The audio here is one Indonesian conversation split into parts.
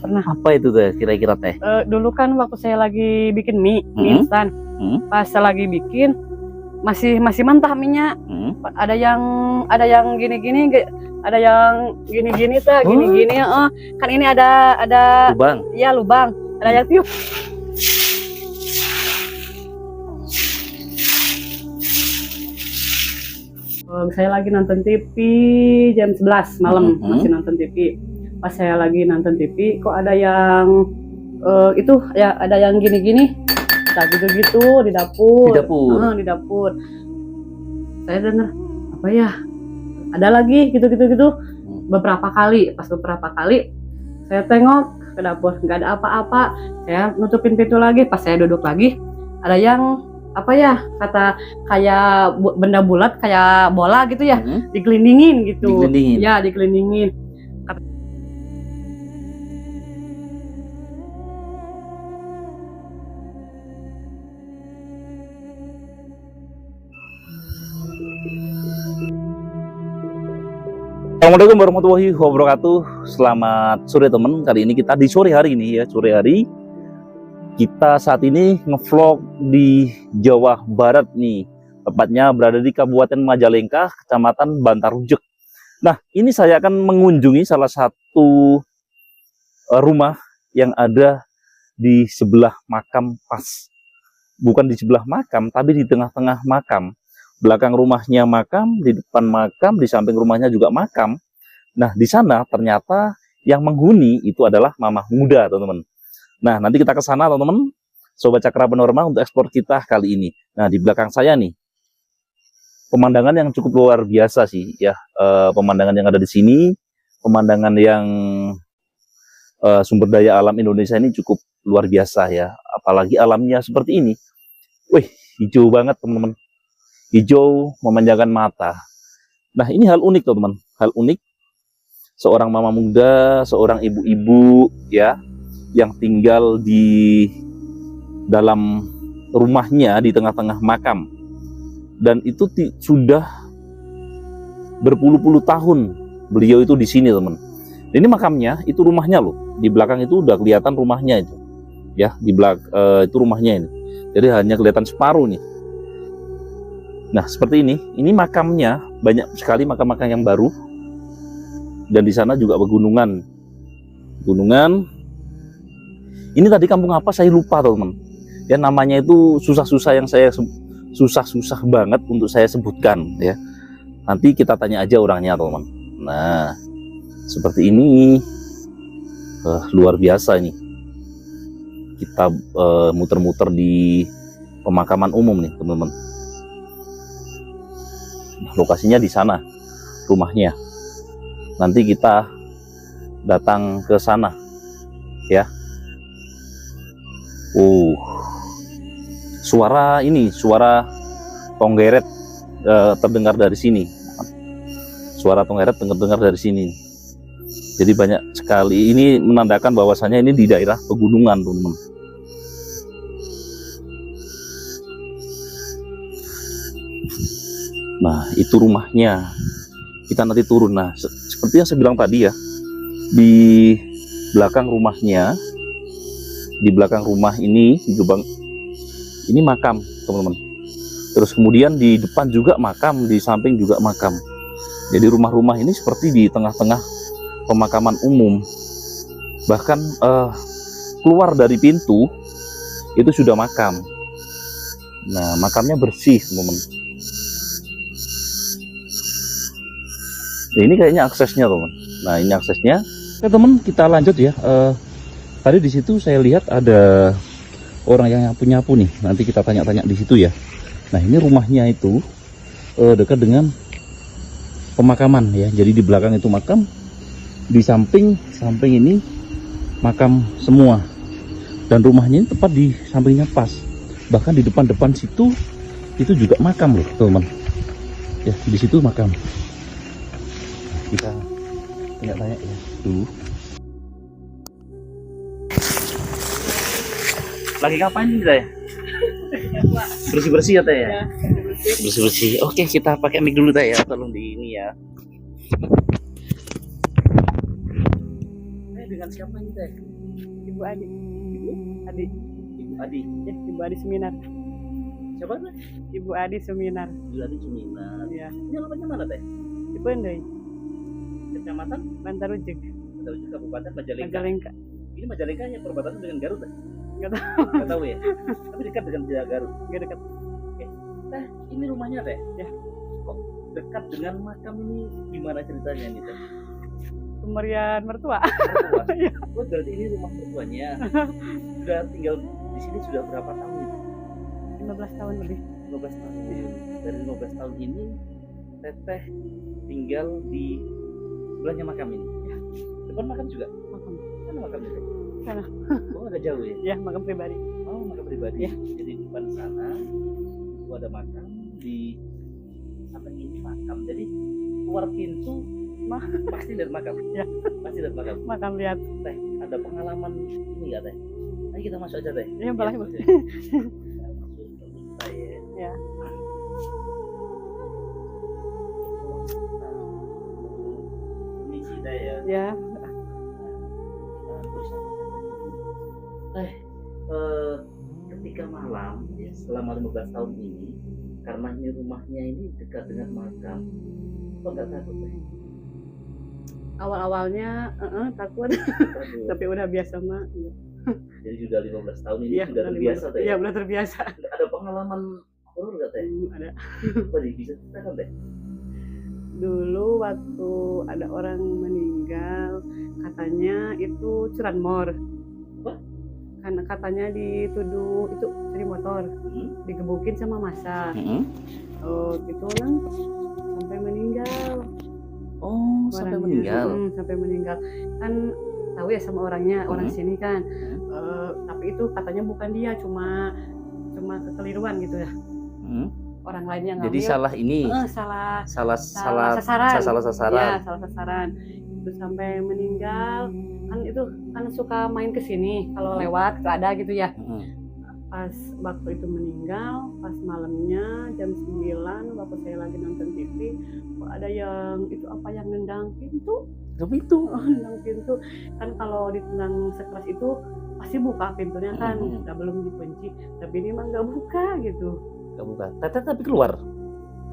pernah. Apa itu teh kira-kira teh? Dulu kan waktu saya lagi bikin mie instan, pas saya lagi bikin masih mentah minyak. Ada yang gini-gini, ada yang gini-gini teh, gini-gini. Kan ini ada Lubang. Ya lubang. Ada yang tiup. Saya lagi nonton TV jam 11 malam, masih nonton TV. Pas saya lagi nonton TV, kok ada yang itu ya, ada yang gini-gini, tak gitu-gitu di dapur. Di dapur. Saya dengar apa ya? Ada lagi gitu-gitu. Beberapa kali, pas beberapa kali saya tengok ke dapur, nggak ada apa-apa. Saya nutupin pintu lagi. Pas saya duduk lagi, ada yang apa ya, kata kayak benda bulat kayak bola gitu ya, digelindingin gitu. Ya, digelindingin. Assalamualaikum warahmatullahi wabarakatuh. Selamat sore teman. Kali ini kita di sore hari ini ya, sore hari. Kita saat ini ngevlog di Jawa Barat nih. Tepatnya berada di Kabupaten Majalengka, Kecamatan Bantarujek. Nah, ini saya akan mengunjungi salah satu rumah yang ada di sebelah makam pas. Bukan di sebelah makam, tapi di tengah-tengah makam. Belakang rumahnya makam, di depan makam, di samping rumahnya juga makam. Nah, di sana ternyata yang menghuni itu adalah mamah muda, teman-teman. Nah, nanti kita ke sana, teman-teman. Sobat Cakra Penorma untuk ekspor kita kali ini. Nah, di belakang saya nih, pemandangan yang cukup luar biasa sih, ya. Pemandangan yang ada di sini, pemandangan yang sumber daya alam Indonesia ini cukup luar biasa ya. Apalagi alamnya seperti ini. Wih, hijau banget, teman-teman. Hijau memanjakan mata. Nah, ini hal unik, teman-teman. Hal unik. Seorang mama muda, seorang ibu-ibu, ya, yang tinggal di dalam rumahnya di tengah-tengah makam. Dan itu sudah berpuluh-puluh tahun beliau itu di sini, teman. Ini makamnya, itu rumahnya loh. Di belakang itu udah kelihatan rumahnya itu. Ya, di belakang itu rumahnya ini. Jadi hanya kelihatan separuh nih. Nah, seperti ini. Ini makamnya, banyak sekali makam-makam yang baru. Dan di sana juga pegunungan. Gunungan. Ini tadi kampung apa saya lupa, teman-teman. Ya, namanya itu susah-susah yang saya susah banget untuk saya sebutkan ya. Nanti kita tanya aja orangnya, teman-teman. Nah, seperti ini. Luar biasa ini. Kita muter-muter di pemakaman umum nih, teman-teman. Lokasinya di sana rumahnya. Nanti kita datang ke sana ya. Suara tonggeret terdengar dari sini. Suara tonggeret terdengar dari sini. Jadi banyak sekali. Ini menandakan bahwasanya ini di daerah pegunungan, teman-teman. Nah, itu rumahnya. Kita nanti turun. Nah, seperti yang saya bilang tadi ya, di belakang rumahnya, di belakang rumah ini, di gerbang ini makam, teman-teman. Terus kemudian di depan juga makam, di samping juga makam. Jadi rumah-rumah ini seperti di tengah-tengah pemakaman umum. Bahkan keluar dari pintu itu sudah makam. Nah, makamnya bersih, teman-teman. Nah, ini kayaknya aksesnya, teman. Nah, ini aksesnya. Oke, teman, kita lanjut ya. Tadi di situ saya lihat ada orang yang nyapu-nyapu nih. Nanti kita tanya-tanya di situ ya. Nah, ini rumahnya itu dekat dengan pemakaman ya. Jadi di belakang itu makam, di samping ini makam semua. Dan rumahnya ini tepat di sampingnya pas. Bahkan di depan situ itu juga makam loh, teman. Ya, di situ makam. Kita tanya-tanya ya dulu. Lagi ngapain nih saya? Bersih-bersih ya teh ya? Bersih-bersih. Oke, kita pakai mic dulu teh ya. Tolong di ini ya. dengan siapa ini teh? Ibu Adi. Ibu Adi. Ibu Adi. Ya, Ibu Adi Suminar. Siapa teh? Ibu Adi Suminar. Ibu Adi Suminar. Ya. Ini alamatnya mana teh? Ibu Endai. Kecamatan Bantarujek. Kabupaten Majalengka. Majalengka. Ini Majalengka yang perbatasan dengan Garut teh? Nggak tahu. Nggak tahu ya. Tapi dekat dengan Garut. Nggak dekat. Teh, ini rumahnya teh? Ya. Kok dekat dengan makam ini? Gimana ceritanya ini teh? Pemberian mertua. Mertua. Oh, berarti ini rumah mertuanya. Sudah tinggal di sini sudah berapa tahun itu? 15 tahun lebih. 15 tahun. Dari 15 tahun ini Teteh tinggal di sebelahnya makam ini. Ya. Depan makam juga. Makam. Mana makamnya teh? Sana. Oh, agak jauh ya? Ya, makam pribadi. Oh, makam pribadi. Ya. Jadi di depan sana itu ada makam, di samping ini makam. Jadi keluar pintu pasti dari makam. Ya. Pasti dari makam. Makam lihat. Teh, ada pengalaman ini nggak teh? Ayo kita masuk aja teh. Ya, boleh. Masuk ke saya. Ya. Permisi teh ya. Ya. Ketika malam ya, selama 15 tahun ini, karena ini rumahnya ini dekat dengan makam, apa nggak takut teh? Awal-awalnya takut, Takut. tapi udah biasa mah. Jadi sudah 15 tahun ini Iya, sudah terbiasa teh. Iya, udah terbiasa. Ada pengalaman horor nggak teh? Ada. Apa nih, bisa ceritakan teh? Dulu waktu ada orang meninggal, katanya itu curanmor. Apa? Karena katanya dituduh itu curi motor, digebukin sama massa. Oh, gitu kan sampai meninggal. Oh, sampai meninggal. Sampai meninggal. Kan tahu ya sama orangnya, orang sini kan. Tapi itu katanya bukan dia, cuma kekeliruan gitu ya. Orang lainnya ngambil. Jadi salah ini. Salah sasaran. Ya, salah sasaran. Itu sampai meninggal. Kan itu kan suka main ke sini kalau lewat ada gitu ya. Pas waktu itu meninggal, pas malamnya jam 9 waktu saya lagi nonton TV, kok ada yang itu apa yang nendang pintu. Nendang pintu. Kan kalau ditendang sekeras itu pasti buka pintunya kan, udah belum dikunci. Tapi ini mah nggak buka gitu. Nggak buka. Teteh tapi keluar.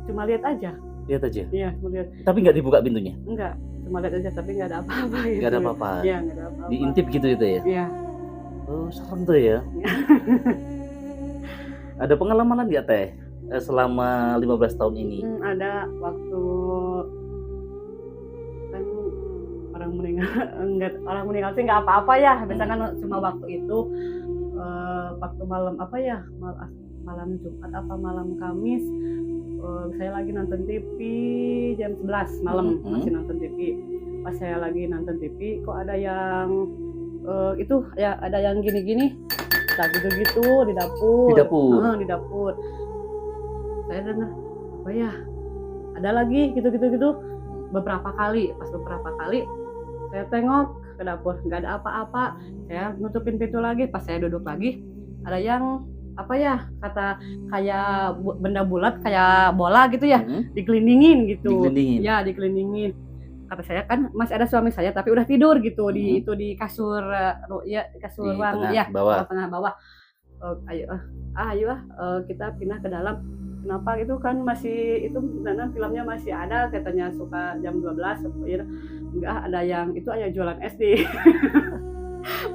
Cuma lihat aja. Lihat aja. Iya, cuma lihat. Tapi nggak dibuka pintunya. Enggak, cuma lihat aja tapi nggak ada apa-apa gitu. Nggak ada apa-apa. Iya, nggak ada apa-apa. Diintip gitu itu ya. Iya. Oh, serem tuh ya. Ada pengalaman nggak teh selama 15 tahun ini? Ada waktu kan orang meninggal sih nggak apa-apa ya. Biasanya kan cuma waktu itu waktu malam apa ya, malam Jumat apa malam Kamis, saya lagi nonton TV jam 11 malam, masih nonton TV. Pas saya lagi nonton TV kok ada yang itu ya, ada yang gini-gini tak gitu-gitu di dapur. Di dapur. Saya dengar apa ya, ada lagi gitu. Beberapa kali saya tengok ke dapur, nggak ada apa-apa. Saya nutupin pintu lagi. Pas saya duduk lagi, ada yang apa ya, kata kayak benda bulat kayak bola gitu ya, dikelilingin gitu. Ya, dikelilingin. Kata saya kan masih ada suami saya tapi udah tidur gitu di kasur kasur ruang ya, tengah bawah. Ayo kita pindah ke dalam. Kenapa gitu kan, masih itu karena filmnya masih ada, katanya suka jam 12 ya. Enggak, ada yang itu ayah jualan es di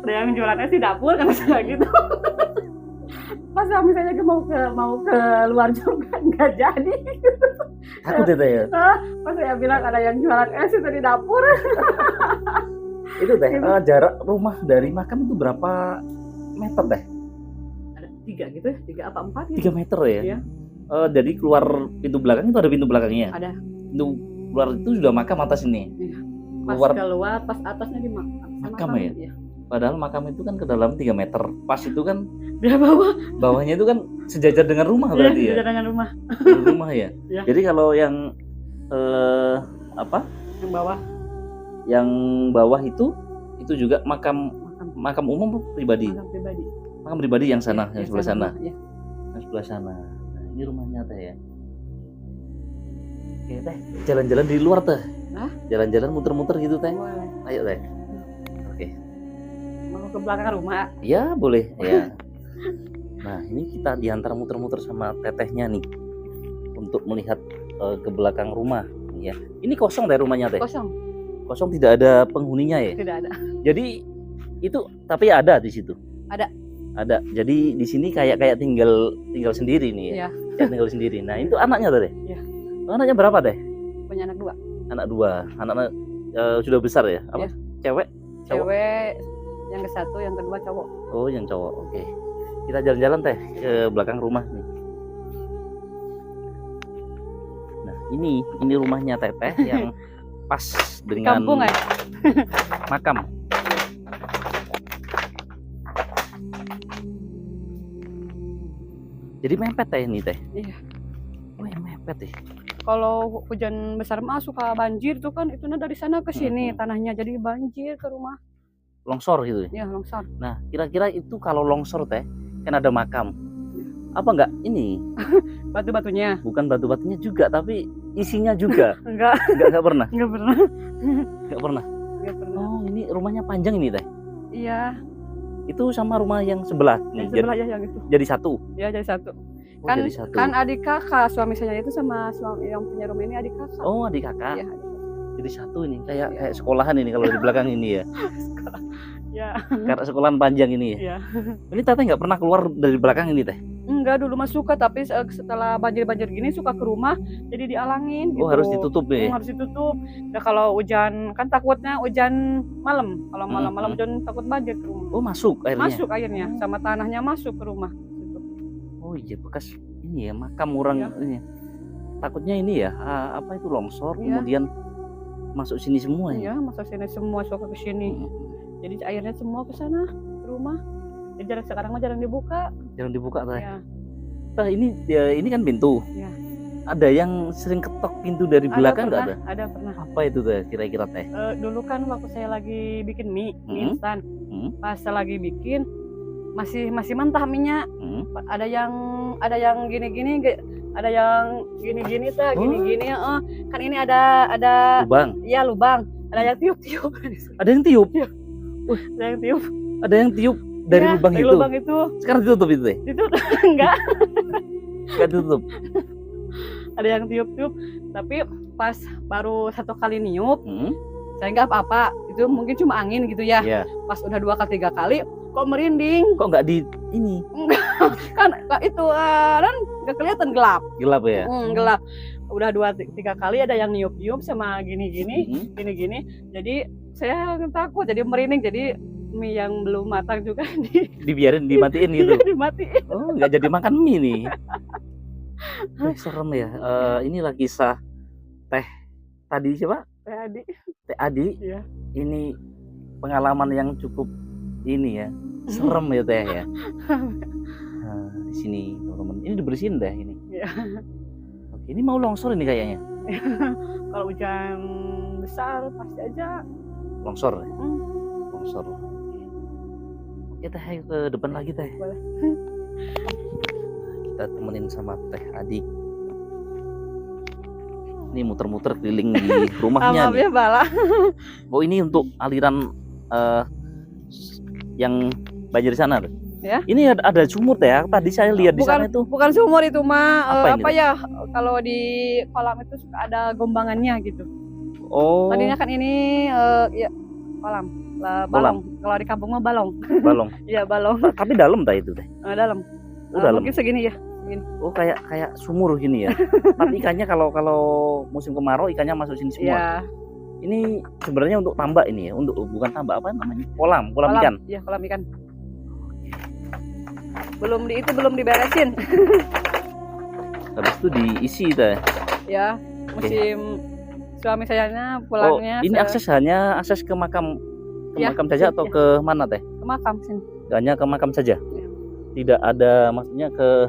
ada yang jualan es di dapur kata saya gitu. Pas suami saya mau ke luar juga nggak jadi. Takut itu ya. Pas saya bilang ada yang jualan es itu di dapur. Itu teh jarak rumah dari makam itu berapa meter teh? Ada 3 gitu ya, 3 apa 4 gitu. 3 meter ya. Iya. Jadi keluar pintu belakang itu ada pintu belakangnya. Ada. Pintu keluar itu sudah makam atas ini. Iya. Pas keluar, pas atasnya di makam ya. Iya. Padahal makam itu kan ke dalam 3 meter. Pas itu kan dia bawahnya itu kan sejajar dengan rumah berarti ya. Sejajar dengan rumah. Rumah ya. Ya. Jadi kalau yang apa? Yang bawah itu juga makam umum pribadi. Makam pribadi yang sana, yang sebelah sana. Ya. Yang sebelah sana. Nah, ini rumahnya teh ya. Oke teh, jalan-jalan di luar teh. Hah? Jalan-jalan muter-muter gitu teh. Boleh. Ayo teh. Oke. ke belakang rumah. Ya boleh ya. Nah ini kita diantar muter-muter sama tetehnya nih untuk melihat ke belakang rumah ya. Ini kosong deh rumahnya teh. Kosong, Kosong, tidak ada penghuninya ya. tidak ada. Jadi itu tapi ada di situ. Ada. Ada. Jadi di sini kayak tinggal sendiri nih ya. Iya, Kayak tinggal sendiri. Nah itu anaknya teh. Iya. Anaknya berapa teh? punya anak 2. Anak 2. Anak sudah besar ya? Apa? Iya. Cewek? Cowok? Cewek yang ke-1, yang kedua cowok. Oh yang cowok. Oke. Kita jalan-jalan teh ke belakang rumah nih. Nah ini rumahnya teteh yang pas dengan Kampung ya. makam. Jadi mepet teh ini teh. Iya. Oh yang mepet ya. Kalau hujan besar mah suka banjir tuh kan, itu dari sana ke sini tanahnya, jadi banjir ke rumah. Longsor gitu ya. Ya, longsor. Nah kira-kira itu kalau longsor teh kan ada makam. Apa enggak ini? Batu-batunya? Bukan batu-batunya juga, tapi isinya juga. Enggak, Enggak pernah. enggak pernah. Enggak pernah. Enggak pernah. Oh ini rumahnya panjang ini teh. Iya, Itu sama rumah yang sebelah nih. yang sebelah ya yang itu. Jadi satu. Ya, jadi satu. Oh, Kan jadi satu. kan adik kakak, suami saya itu sama suami yang punya rumah ini adik kakak. Oh adik kakak. Iya, adik kakak. Jadi satu ini kayak Iya. kayak sekolahan ini kalau di belakang ini ya. Ya, Karena sekolahan panjang ini ya. iya. Ini teteh nggak pernah keluar dari belakang ini teh. Enggak, dulu mah suka, tapi setelah banjir-banjir gini suka ke rumah, jadi dialangin gitu. Oh harus ditutup nih. Harus ditutup. Nah, kalau hujan kan takutnya hujan malam. Kalau malam-malam hujan takut banjir ke rumah. Oh masuk airnya. Masuk airnya sama tanahnya masuk ke rumah. Gitu. Oh iya bekas ini ya makam orang Iya. ini. Takutnya ini ya apa itu longsor Iya. kemudian masuk sini semua ya. Iya, masuk sini semua suka ke sini. Jadi airnya semua ke sana ke rumah. Jadi sekarang mah jarang dibuka. Jangan dibuka teh. Ya. Nah, ini kan pintu. Iya. Ada yang sering ketok pintu dari belakang nggak ada? Ada pernah. Apa itu teh kira-kira teh? Dulu kan waktu saya lagi bikin mie instan. Pas saya lagi bikin masih mentah minyak. Ada yang gini-gini, ada yang gini-gini teh, gini-gini kan ini ada Lubang. ya lubang, ada yang tiup-tiup. Ada yang tiup. Ada yang tiup. Ada yang tiup dari Ya, lubang dari itu. lubang itu. Sekarang ditutup itu teh. Itu enggak, Enggak ditutup. ada yang tiup-tiup, tapi pas baru 1 kali niup, Hmm. saya nggak apa-apa. Itu mungkin cuma angin gitu ya. Iya. Pas udah 2 kali 3 kali kok merinding. Kok nggak di ini Kan itu kan nggak kelihatan, gelap. gelap ya? Gelap. Udah 2-3 kali ada yang niup-niup sama gini-gini. Gini-gini, jadi saya takut, jadi merinding, jadi mie yang belum matang juga Dibiarin dimatiin gitu. dimatiin. Oh nggak jadi makan mie nih. Serem ya. Inilah kisah teh tadi siapa? Tadi Teh Adi. ya. Ini pengalaman yang cukup ini ya, serem ya teh ya. Nah, di sini teman-teman, ini dibersihin deh ini. Iya. Oke, ini mau longsor ini kayaknya. Kalau hujan besar pasti aja. Longsor, ya? Hmm, Longsor. Oke teh, ayo ke depan lagi teh. boleh. Kita temenin sama Teh Adi. Ini muter-muter keliling di rumahnya Maaf nih. ya Bala. Oh ini untuk aliran yang banjir di sana tuh. Ya. Ini ada sumur teh ya. Tadi saya lihat di sana itu. Bukan sumur itu mah, Apa ini, apa ya, kalau di kolam itu suka ada gombangannya gitu. Oh, Tadinya kan ini ya kolam. Balong. Kalau di kampung mah balong. balong. Iya, balong. Tapi dalam teh itu teh. Dalam. Oh, dalam. Mungkin segini ya. Oh kayak sumur gini ya. Tapi ikannya kalau musim kemarau ikannya masuk sini semua. Iya. Ini sebenarnya untuk tambak ini ya, untuk bukan tambak apa namanya? Kolam ikan. Iya, kolam ikan. Belum diberesin. Habis itu diisi teh. Ya, musim suami sayanya pulangnya ini akses ke makam Ya, saja atau ya. ke mana teh? ke makam sini. Hanya ke makam saja. Ya. Tidak ada maksudnya ke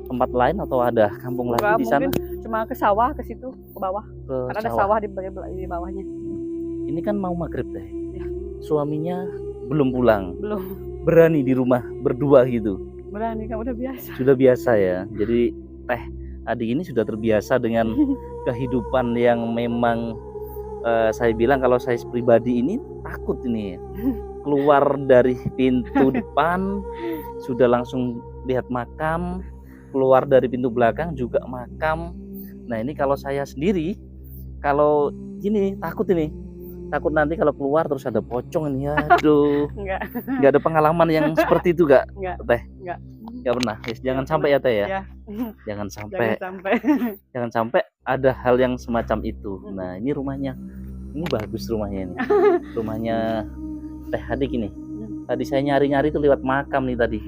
tempat lain atau ada kampung lagi Enggak, di sana? mungkin cuma ke sawah, ke situ, ke bawah. Ke Karena ada sawah di bawahnya. Ini kan mau maghrib teh. Ya. Suaminya belum pulang. Belum Berani di rumah berdua gitu. berani, kan udah biasa. Sudah biasa ya. Jadi Teh Adi ini sudah terbiasa dengan kehidupan yang memang saya bilang kalau saya pribadi ini takut ini ya. keluar dari pintu depan sudah langsung lihat makam, keluar dari pintu belakang juga makam. Nah ini kalau saya sendiri, kalau gini takut nanti kalau keluar terus ada pocong ini. Aduh, nggak ada pengalaman yang seperti itu gak Teh? Nggak pernah. Jangan sampai ya Teh ya. Jangan sampai ada hal yang semacam itu. Nah ini rumahnya, ini bagus rumahnya ini. Rumahnya Teh Hadik ini. Tadi saya nyari-nyari tuh lewat makam nih tadi.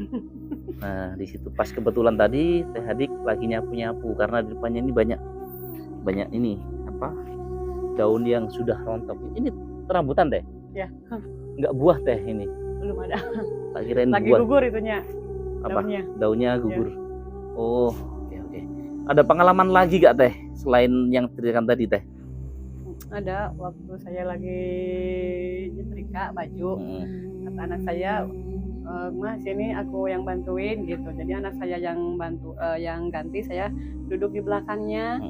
Nah di situ pas kebetulan tadi Teh Hadik lagi nyapu-nyapu karena di depannya ini banyak ini apa, daun yang sudah rontok. Ini rambutan Teh? Ya. Nggak buah Teh ini? Belum ada. Tak kirain lagi buah. gugur itunya. Apa? Daunnya gugur. Ya. Oh, oke. Ada pengalaman lagi gak Teh selain yang ceritakan tadi Teh? Ada, waktu saya lagi nyetrika baju, kata anak saya, "Ma, sini aku yang bantuin," gitu. Jadi anak saya yang bantu, yang ganti, saya duduk di belakangnya.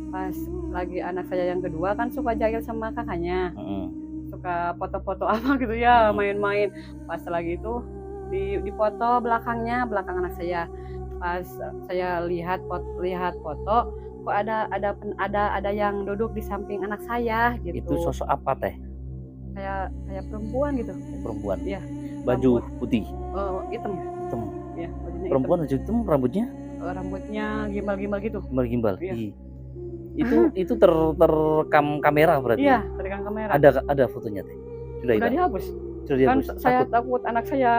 Pas lagi anak saya yang kedua kan suka jahil sama kakaknya, suka foto-foto apa gitu ya, main-main. Pas lagi itu dipoto belakang anak saya. Pas saya lihat foto, kok ada yang duduk di samping anak saya gitu. Itu sosok apa Teh? Kayak perempuan gitu. Perempuan. Iya. Baju putih. Hitam. Ya, bajunya perempuan hitam. Hitam, rambutnya? Rambutnya gimbal-gimbal gitu. Gimbal. Iya. Itu terekam kamera berarti? Iya, terekam kamera. Ada fotonya Teh? Sudah dihapus. Kan saya takut anak saya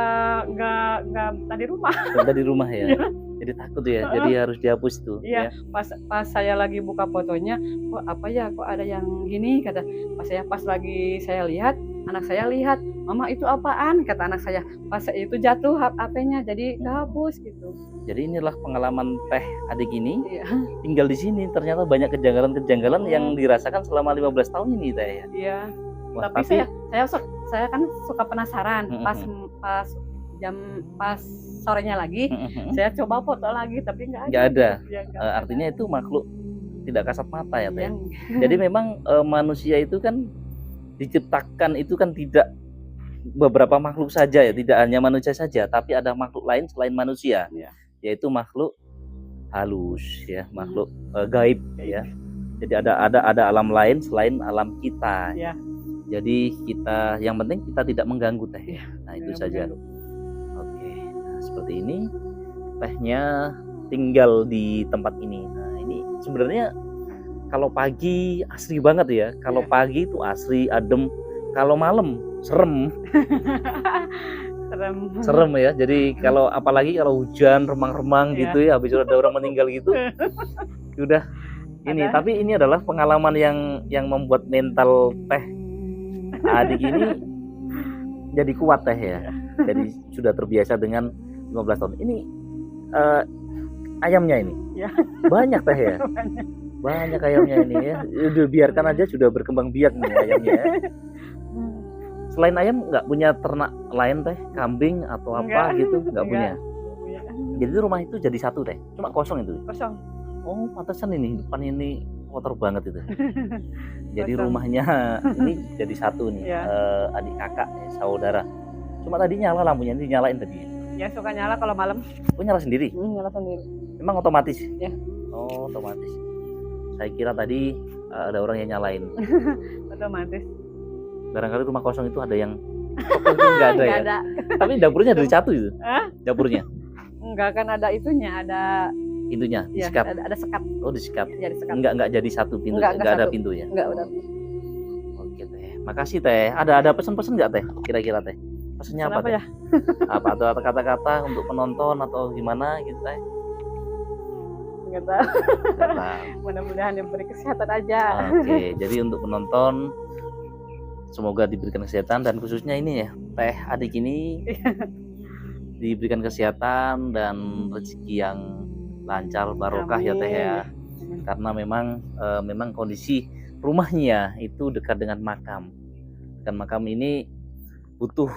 nggak tadi rumah. Dari rumah ya. Jadi takut ya. Jadi harus dihapus tuh. Iya. Ya. Pas saya lagi buka fotonya, kok apa ya? Kok ada yang gini? Kata pas lagi saya lihat, anak saya lihat, "Mama itu apaan?" Kata anak saya. Pas itu jatuh HP-nya, jadi kehapus gitu. Jadi inilah pengalaman Teh Hadik ini. Iya. Tinggal di sini ternyata banyak kejanggalan-kejanggalan yang dirasakan selama 15 tahun ini Teh ya. Iya. Wah, tapi saya kan suka penasaran. Pas sorenya lagi, saya coba foto lagi tapi nggak ada. Ya, artinya itu makhluk tidak kasat mata ya Teh. Yang... Jadi memang manusia itu kan diciptakan itu kan tidak beberapa makhluk saja ya, tidak hanya manusia saja, tapi ada makhluk lain selain manusia, yaitu makhluk halus ya, makhluk gaib ya. Jadi ada alam lain selain alam kita. Ya. Jadi kita yang penting kita tidak mengganggu Teh. Nah itu saja. Mengganggu. Oke, nah, seperti ini Tehnya tinggal di tempat ini. Nah ini sebenarnya kalau pagi asri banget ya. Kalau pagi itu asri, adem. Kalau malam serem. Serem ya. Jadi kalau apalagi kalau hujan remang-remang gitu ya, habis ada orang meninggal gitu. Sudah ini. Tapi ini adalah pengalaman yang membuat mental Teh Hadik ini jadi kuat Teh ya. Jadi sudah terbiasa dengan 15 tahun. Ini ayamnya ini. Ya. Banyak Teh ya. Banyak ayamnya ini ya. Udah biarkan aja sudah berkembang biak nih ayamnya ya. Selain ayam nggak punya ternak lain Teh? Kambing atau apa gitu? Nggak punya. Jadi rumah itu jadi satu Teh? Cuma kosong itu? Kosong. Oh pantesan ini depan ini kotor banget itu. Jadi rumahnya ini jadi satu nih, adik kakak saudara. Cuma tadi nyala lampunya, ini nyalain tadi. Ya suka nyala kalau malam. Oh nyala sendiri? Nyala sendiri. Emang otomatis? Ya. Oh otomatis. Saya kira tadi ada orang yang nyalain. Otomatis. Barangkali rumah kosong itu ada yang nggak ada ya? Ada. Tapi dapurnya dari satu itu? Dapurnya? Enggak, kan ada itunya, ada pintunya ya, disekat. ada sekat. Oh disekat. Ya, disekat. Enggak jadi satu pintu. Enggak ada pintu ya. Enggak udah. Oke Teh. Makasih Teh. Ada pesan-pesan enggak Teh? Kira-kira Teh. Pesannya apa Teh? Ya? Apa atau kata-kata untuk penonton atau gimana gitu Teh? Enggak tahu. Mudah-mudahan diberi kesehatan aja. Oke, jadi untuk penonton semoga diberikan kesehatan dan khususnya ini ya Teh Hadik ini diberikan kesehatan dan rezeki yang lancar barokah. Amin. Ya Teh ya. Karena memang kondisi rumahnya itu dekat dengan makam. Dan makam ini butuh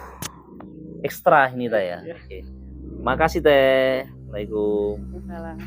ekstra ini Teh ya. Oke. Makasih Teh. Assalamualaikum. Waalaikumsalam.